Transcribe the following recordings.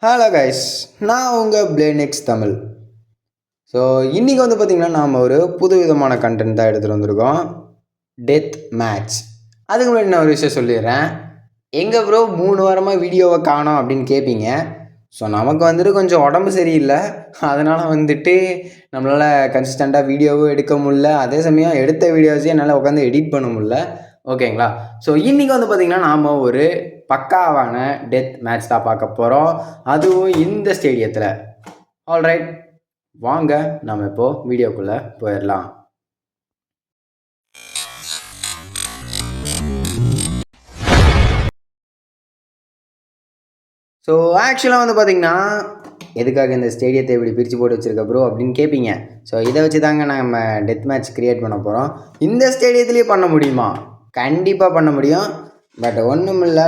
Hello guys, நான் உங்கள் பிளேனெக்ஸ் Tamil. So இன்றைக்கி வந்து பார்த்திங்கன்னா நாம் ஒரு புது விதமான கண்டென்ட் தான் எடுத்துகிட்டு வந்திருக்கோம். Death match. அதுக்கு முன்னாடி நான் ஒரு விஷயம் சொல்லிடுறேன். எங்கே ப்ரோ 3 வாரமாக வீடியோவை காணோம் அப்படின்னு கேட்பீங்க. ஸோ நமக்கு வந்துட்டு கொஞ்சம் உடம்பு சரியில்லை. அதனால் வந்துட்டு நம்மளால் கன்சிஸ்டண்ட்டாக வீடியோவும் எடுக்க முடில. அதே சமயம் எடுத்த வீடியோஸையும் என்னால் உட்காந்து எடிட் பண்ண முடில. ஓகேங்களா? ஸோ இன்றைக்கி வந்து பார்த்திங்கன்னா நாம் ஒரு பக்காவான டெத் மேட்ச் தான் பார்க்க போகிறோம். அதுவும் இந்த ஸ்டேடியத்தில். ஆல்ரைட், வாங்க நம்ம இப்போது வீடியோக்குள்ளே போயிடலாம். ஸோ ஆக்சுவலாக வந்து பார்த்திங்கன்னா எதுக்காக இந்த ஸ்டேடியத்தை இப்படி பிரித்து போட்டு வச்சுருக்க ப்ரோ அப்படின்னு கேட்பீங்க. ஸோ இதை வச்சு தாங்க நம்ம டெத் மேட்ச் க்ரியேட் பண்ண போகிறோம். இந்த ஸ்டேடியத்துலேயே பண்ண முடியுமா? கண்டிப்பாக பண்ண முடியும். பட் ஒன்றும் இல்லை,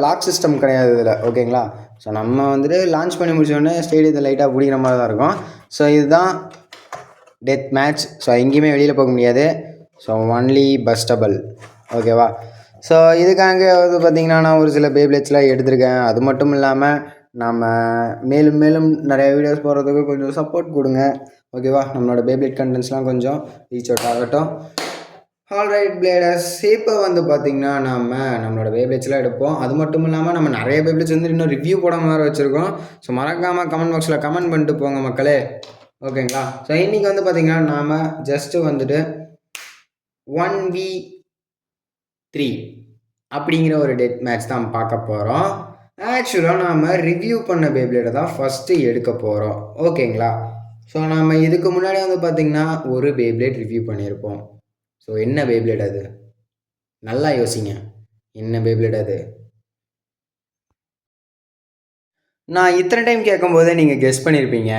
லாக் சிஸ்டம் கிடையாது இதில். ஓகேங்களா? ஸோ நம்ம வந்துட்டு லான்ச் பண்ணி முடிச்சோடனே ஸ்டேடியத்தை லைட்டாக பிடிக்கிற மாதிரி தான் இருக்கும். ஸோ இதுதான் டெத் மேட்ச். ஸோ எங்கேயுமே வெளியில் போக முடியாது. ஸோ ஒன்லி பஸ்டபிள். ஓகேவா? ஸோ இதுக்காக வந்து பார்த்திங்கன்னா நான் ஒரு சில பேப்ளேட்ஸ்லாம் எடுத்திருக்கேன். அது மட்டும் இல்லாமல் நம்ம மேலும் மேலும் நிறைய வீடியோஸ் போடுறதுக்கு கொஞ்சம் சப்போர்ட் கொடுங்க. ஓகேவா? நம்மளோட பேப்ளேட் கண்டென்ட்ஸ்லாம் கொஞ்சம் ரீச் அவுட் ஆகட்டும். ஆல்ரைட் பிளேடர்ஸ், இப்போ வந்து பார்த்திங்கன்னா நம்மளோட பேப்ளேட்ஸ்லாம் எடுப்போம். அது மட்டும் இல்லாமல் நம்ம நிறைய பேப்ளேட்ஸ் வந்து இன்னும் ரிவ்யூ போடாமல் வேறு வச்சுருக்கோம். ஸோ மறக்காமல் கமெண்ட் பாக்ஸில் கமெண்ட் பண்ணிட்டு போங்க மக்களே. ஓகேங்களா? ஸோ இன்றைக்கி வந்து பார்த்திங்கன்னா நாம் ஜஸ்ட்டு வந்துட்டு 1v3 அப்படிங்கிற ஒரு டெத் மேட்ச் தான் பார்க்க போகிறோம். ஆக்சுவலாக நாம் ரிவ்யூ பண்ண பேப்ளேட்டை தான் ஃபஸ்ட்டு எடுக்க போகிறோம். ஓகேங்களா? ஸோ நம்ம இதுக்கு முன்னாடி வந்து பார்த்திங்கன்னா ஒரு பேப்ளேட் ரிவ்யூ பண்ணியிருப்போம். ஸோ என்ன பேப்ளேட் அது? நல்லா யோசிங்க. என்ன பேப்ளேட் அது? நான் இத்தனை டைம் கேட்கும்போதே நீங்கள் கெஸ் பண்ணியிருப்பீங்க.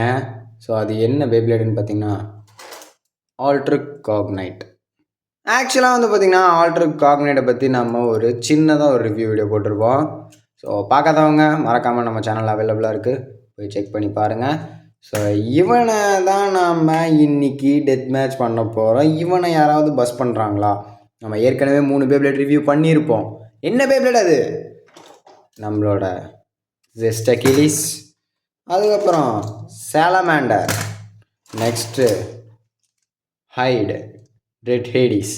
ஸோ அது என்ன பேப்ளேடுன்னு பார்த்தீங்கன்னா ஆல்ட்ரிக் காக்னைட். ஆக்சுவலாக வந்து பார்த்திங்கன்னா ஆல்ட்ரிக் காக்னைட்டை பற்றி நம்ம ஒரு சின்னதாக ஒரு ரிவ்யூ வீடியோ போட்டிருப்போம். ஸோ பார்க்காதவங்க மறக்காமல் நம்ம சேனல் அவைலபிளாக இருக்குது, போய் செக் பண்ணி பாருங்கள். ஸோ இவனை தான் நாம் இன்றைக்கி டெத் மேட்ச் பண்ண போகிறோம். இவனை யாராவது பஸ் பண்ணுறாங்களா? நம்ம ஏற்கனவே 3 பேப்ளேட் ரிவ்யூ பண்ணியிருப்போம். என்ன பேப்ளேட் அது? நம்மளோட ஜெஸ்ட் அகிலிஸ், அதுக்கப்புறம் salamander, next hide, red Hades.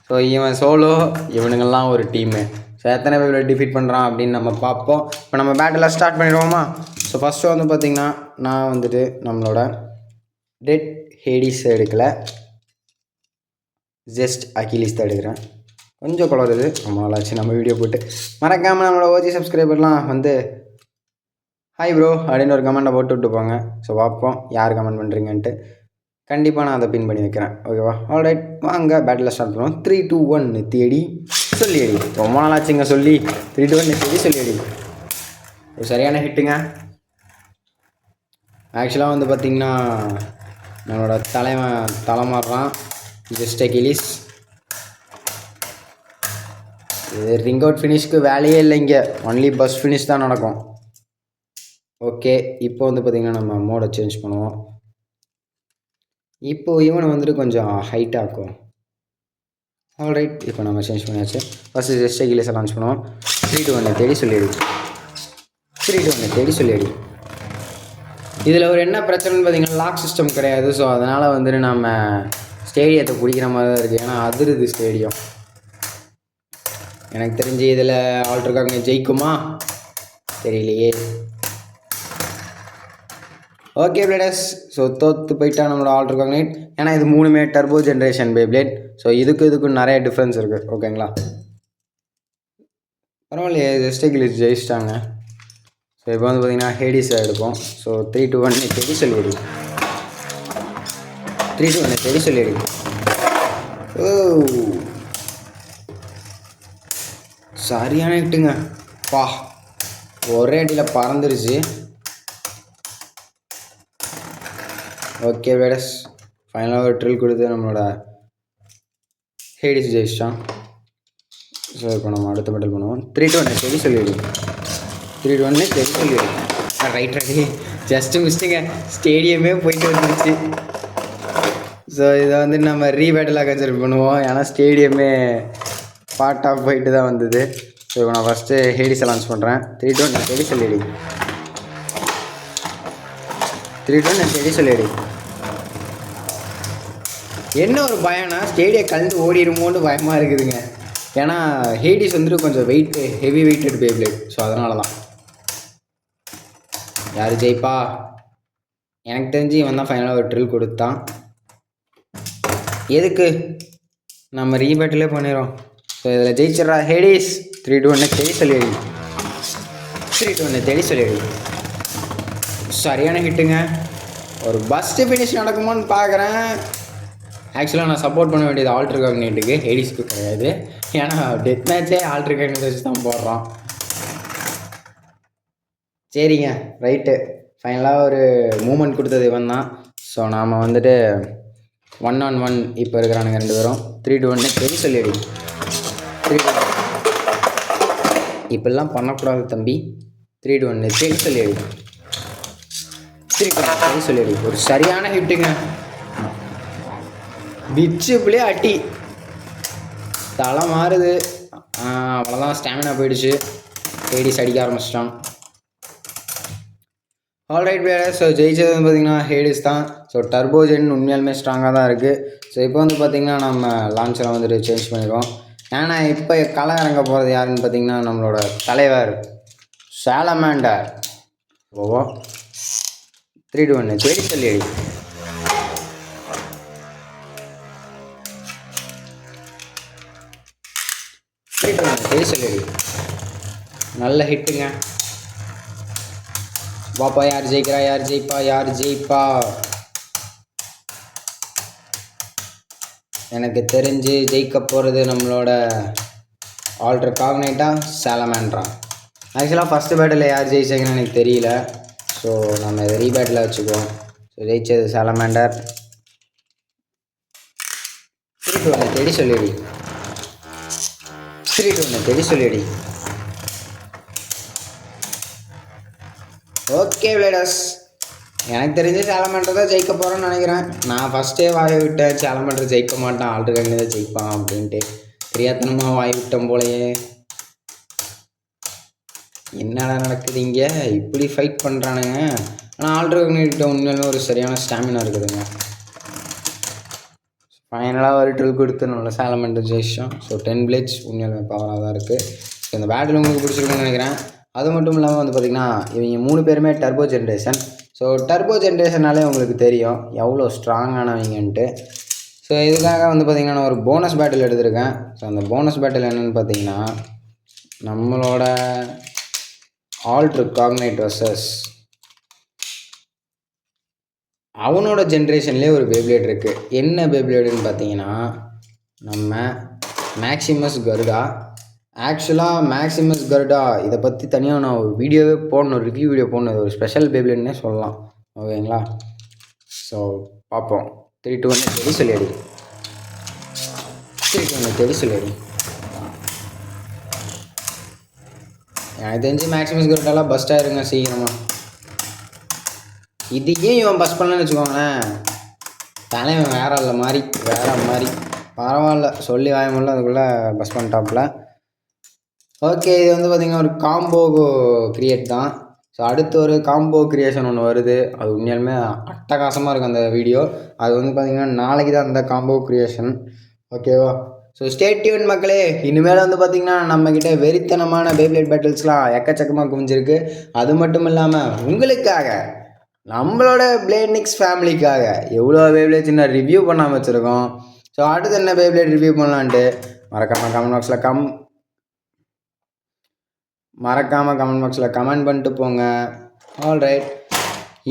So இவன் சோலோ, இவனுங்கள்லாம் ஒரு டீமு. ஸோ எத்தனை பேப்ளேட் டிஃபீட் பண்ணுறான் அப்படின்னு நம்ம பார்ப்போம். இப்போ நம்ம பேட்டில் ஸ்டார்ட் பண்ணிடுவோமா? ஸோ ஃபஸ்ட்டு வந்து பார்த்திங்கன்னா நான் வந்துட்டு நம்மளோட ரெட் ஹேடிஸ் எடுக்கலை, ஜஸ்ட் அகிலிஸ் தான் எடுக்கிறேன். கொஞ்சம் குளருது, ரொம்ப நாளாச்சு நம்ம வீடியோ போட்டு. மறக்காமல் நம்மளோட ஓஜி சப்ஸ்கிரைபர்லாம் வந்து ஹாய் ப்ரோ அப்படின்னு ஒரு கமெண்ட்டை போட்டு விட்டு போங்க. ஸோ பார்ப்போம் யார் கமெண்ட் பண்ணுறீங்கன்ட்டு. கண்டிப்பாக நான் அதை பின் பண்ணி வைக்கிறேன். ஓகேவா? ஆல்ரைட், வாங்க பேட்டில் ஸ்டார்ட் பண்ணுவோம். 3 2 1 தேடி சொல்லி அடி. ரொம்ப நாளாச்சுங்க சொல்லி 3 2 1 தேடி சொல்லி அடி. ஒரு சரியான ஹிட்டுங்க. ஆக்சுவலாக வந்து பார்த்திங்கன்னா நம்மளோட தலைமாடுறான் ஜஸ்ட் அகிலிஸ். இது ரிங் அவுட் ஃபினிஷ்க்கு வேலையே இல்லை, இங்கே ஒன்லி பஸ் ஃபினிஷ் தான் நடக்கும். ஓகே, இப்போ வந்து பார்த்திங்கன்னா நம்ம மோடை சேஞ்ச் பண்ணுவோம். இப்போது இவனை வந்துட்டு கொஞ்சம் ஹைட் ஆக்கும். ஆல்ரைட், இப்போ நம்ம சேஞ்ச் பண்ணியாச்சு. ஃபஸ்ட்டு ஜஸ்ட் அகிலிஸை லான்ச் பண்ணுவோம். 3 2 1 தேடி சொல்லிடு. 3 2 1 தேடி சொல்லிடு. இதில் ஒரு என்ன பிரச்சனைன்னு பார்த்தீங்கன்னா லாக் சிஸ்டம் கிடையாது. ஸோ அதனால் வந்துட்டு நம்ம ஸ்டேடியத்தை பிடிக்கிற மாதிரி தான் இருக்குது. ஏன்னா அதிருது ஸ்டேடியம். எனக்கு தெரிஞ்சு இதில் ஆல்ட்ருக்காங்க ஜெயிக்குமா தெரியலையே. ஓகே பிளேடர்ஸ், ஸோ தோற்று போயிட்டா நம்மளோட ஆல்ட்ருக்காங்க. ஏன்னா இது 3மே டர்போ ஜென்ரேஷன் பேப்ளேட். ஸோ இதுக்கும் நிறைய டிஃப்ரென்ஸ் இருக்குது. ஓகேங்களா? பரவாயில்லையே, ஜஸ்ட் அகிலிஸ் ஜெயிச்சிட்டாங்க. ஸோ இப்போ வந்து பார்த்திங்கன்னா ஹேடிஸை எடுப்போம். ஸோ 3 2 1 தேடி சொல்லிடு. 3 2 1 தேடி சொல்லிடு. ஓ சரியான ஹிட்டுங்க. பா, ஒரே அடியில் பறந்துருச்சு. ஓகே வேடஸ், ஃபைனலாக ஒரு ட்ரில் கொடுத்து நம்மளோட ஹேடிஸ் ஜெயிச்சிட்டான். ஸோ இப்போ நம்ம அடுத்த பேட்டில் பண்ணுவோம். 3 2 1 தேடி சொல்லிடு. 3 2 1 தேடி சொல்லிடு. ரைட் ரெடி, ஜஸ்ட்டு மிஸ்டிங்க. ஸ்டேடியமே போயிட்டு வந்துருச்சு. ஸோ இதை வந்து நம்ம ரீபேட்டிலாக கன்சிடர் பண்ணுவோம். ஏன்னா ஸ்டேடியமே பார்ட் ஆஃப் போயிட்டு தான் வந்தது. ஸோ இப்போ நான் ஃபஸ்ட்டு ஹேடிஸை லான்ச் பண்ணுறேன். 3 2 1 தேடி சொல்லிடு. 3 2 1 தேடி சொல்லிடு. என்ன ஒரு பயம்னா ஸ்டேடியம் கலந்து ஓடிடுமோன்னு பயமாக இருக்குதுங்க. ஏன்னா ஹேடிஸ் வந்துட்டு கொஞ்சம் ஹெவி வெயிட்டட் பேப்ளேட். ஸோ அதனால தான். யார் ஜெயிப்பா? எனக்கு தெரிஞ்சு இவன் தான் ஃபைனலாக ஒரு ட்ரில் கொடுத்தான். எதுக்கு நம்ம ரீபேட்டிலே பண்ணிடுறோம். ஸோ இதில் ஜெயிச்சிட்றா ஹேடிஸ். 3 2 1 தேடி சொல்லிடு. 3 2 1 தேடி சொல்லிடு. சரியான ஹிட்டுங்க. ஒரு பஸ்ட்டு ஃபினிஷ் நடக்குமான்னு பார்க்குறேன். ஆக்சுவலாக நான் சப்போர்ட் பண்ண வேண்டியது ஆல்ட்ரு காக்னேட்டுக்கு, ஹேடிஸ்க்கு கிடையாது. ஏன்னா டெத் மேட்சே ஆல்ட்ரு காக்னேட் வச்சு தான் போடுறோம். சரிங்க, ரைட்டு. ஃபைனலாக ஒரு மூமெண்ட் கொடுத்தது இவன் தான். ஸோ நாம் வந்துட்டு 1-on-1 இப்போ இருக்கிறானுங்க 2 பேரும். 3 2 1 தேடி சொல்லிடு. 3 2 இப்பெல்லாம் பண்ணக்கூடாது தம்பி. 3 2 1 தேடி சொல்லிடு. 3 2 தேடி சொல்லிடு. ஒரு சரியான ஹிட்டுங்க. பிச்சுப்பிலே அட்டி தலை மாறுது. அவ்வளோதான், ஸ்டாமினா போயிடுச்சு. ஹேடிஸ் அடிக்க ஆரம்பிச்சிட்டான். Alright players. ஸோ ஜெயிச்சது வந்து பார்த்திங்கன்னா ஹேடிஸ் தான். ஸோ டர்போஜென் உண்மையாலுமே ஸ்ட்ராங்காக தான் இருக்குது. ஸோ இப்போ வந்து பார்த்திங்கன்னா நம்ம லான்ச்சரை வந்துட்டு சேஞ்ச் பண்ணிடுவோம். ஏன்னா இப்போ களை இறங்க போகிறது யாருன்னு பார்த்திங்கன்னா நம்மளோட தலைவர் சாலமாண்டர். ஓவோ 3 2 1 தேடி சொல்லிடு. 3 2 1 தேடி சொல்லிடு. நல்ல ஹிட்டுங்க. பாப்பா யார் ஜெயிக்கிறா? யார் ஜெயிப்பா? எனக்கு தெரிஞ்சு ஜெயிக்க போகிறது நம்மளோட ஆல்ட்ரு காக்னைட்டா சாலமாண்ட்ரா. ஆக்சுவலாக ஃபஸ்ட்டு பேட்டில் யார் ஜெயிச்சாங்கன்னு எனக்கு தெரியல. ஸோ நம்ம இதை ரீபேட்டில் வச்சுக்குவோம். ஸோ ஜெயிச்சது சாலமாண்டர். 3 2 1 தேடி சொல்லிடு. 3 2 1 தேடி சொல்லிடு. ஓகே பிளேடர்ஸ், எனக்கு தெரிஞ்சு சாலமாண்டர் தான் ஜெயிக்க போகிறேன்னு நினைக்கிறேன். நான் ஃபஸ்ட்டே வாயை விட்டேன் சாலமாண்டர் ஜெயிக்க மாட்டான், ஆல்ட்ரு காக்னேட் தான் ஜெயிப்பான் அப்படின்ட்டு. தெரியாதனமாக வாய் விட்டோம் போலையே. என்னடா நடக்குது இங்கே? இப்படி ஃபைட் பண்ணுறானுங்க. ஆனால் ஆல்ட்ரு காக்னேட் உண்மையிலுமே ஒரு சரியான ஸ்டாமினா இருக்குதுங்க. ஃபைனலாக ஒரு ட்ரில் கொடுத்து நம்மளோட சாலமாண்டர் ஜெயிச்சோம். ஸோ 10 பிளேட்ஸ் உண்மையிலுமே பவராக தான் இருக்குது. ஸோ இந்த பேட்டில் உங்களுக்கு பிடிச்சிருக்குன்னு நினைக்கிறேன். அது மட்டும் இல்லாமல் வந்து பார்த்திங்கன்னா இவங்க 3 பேருமே டர்போ ஜென்ரேஷன். ஸோ டர்போ ஜென்ரேஷனாலே உங்களுக்கு தெரியும் எவ்வளோ ஸ்ட்ராங்கானவங்கன்ட்டு. ஸோ இதுக்காக வந்து பார்த்திங்கன்னா நான் ஒரு போனஸ் பேட்டில் எடுத்திருக்கேன். ஸோ அந்த போனஸ் பேட்டில் என்னென்னு பார்த்தீங்கன்னா நம்மளோட ஆல்ட்ரு காக்னைட் வர்சஸ் அவனோட ஜென்ரேஷன்லேயே ஒரு பேப்ளேட் இருக்குது. என்ன பேப்ளேடுன்னு பார்த்தீங்கன்னா நம்ம மேக்ஸிமஸ் கருடா. ஆக்சுவலாக மேக்ஸிமஸ் கருடா இதை பற்றி தனியாக நான் ஒரு வீடியோவே போடணும், ரிவ்யூ வீடியோ போடணும். ஒரு ஸ்பெஷல் பேப்ளேட்னே சொல்லலாம். ஓகேங்களா? ஸோ பார்ப்போம். 3 2 1 தேடி சொல்லிடு. 3 2 1 தேடி சொல்லிடு. எனக்கு தெரிஞ்சு மேக்ஸிமஸ் கருடாலாம் பஸ்ட்டாக இருங்க சீக்கிரமாக. இதுக்கே இவன் பஸ் பண்ணலன்னு வச்சுக்கோங்களேன், தலைவன் வேற மாதிரி பரவாயில்ல, சொல்லி வாய முடியல அதுக்குள்ளே பஸ் பண்ணிட்டாப்புல. ஓகே, இது வந்து பார்த்திங்கன்னா ஒரு காம்போ க்ரியேட் தான். ஸோ அடுத்து ஒரு காம்போ க்ரியேஷன் ஒன்று வருது. அது உண்மையாலுமே அட்டகாசமாக இருக்கும் அந்த வீடியோ. அது வந்து பார்த்திங்கன்னா நாளைக்கு தான் அந்த காம்போ க்ரியேஷன். ஓகேவா? ஸோ ஸ்டே டியூன் மக்களே. இனிமேல் வந்து பார்த்திங்கன்னா நம்மக்கிட்ட வெறித்தனமான பேப்ளேட் பேட்டில்ஸ்லாம் எக்கச்சக்கமாக குவிஞ்சிருக்கு. அது மட்டும் இல்லாமல் உங்களுக்காக நம்மளோட பிளேட்னிக்ஸ் ஃபேமிலிக்காக எவ்வளோ பேப்ளேட் சின்ன ரிவ்யூ பண்ணாமல் வச்சுருக்கோம். ஸோ அடுத்து என்ன பேப்ளேட் ரிவ்யூ பண்ணலான்ட்டு மறக்காமல் கமெண்ட் பாக்ஸில் கமெண்ட் பண்ணிட்டு போங்க. ஆல்ரைட்,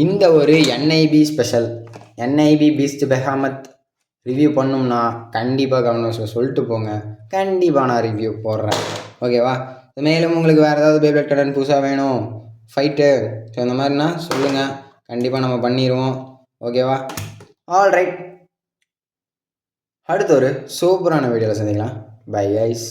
இந்த ஒரு என்ஐபி ஸ்பெஷல் என்ஐபி பீஸ்ட் பெஹாமத் ரிவ்யூ பண்ணோம்னா கண்டிப்பாக கமெண்ட் பாக்ஸில் சொல்லிட்டு போங்க. கண்டிப்பாக நான் ரிவ்யூ போடுறேன். ஓகேவா? மேலும் உங்களுக்கு வேறு ஏதாவது பேப்ளேட் கடன் புதுசாக வேணும், ஃபைட்டு, ஸோ இந்த மாதிரினா சொல்லுங்கள், கண்டிப்பாக நம்ம பண்ணிடுவோம். ஓகேவா? ஆல்ரைட், அடுத்த ஒரு சூப்பரான வீடியோவில் சந்திக்கலாம். Bye guys.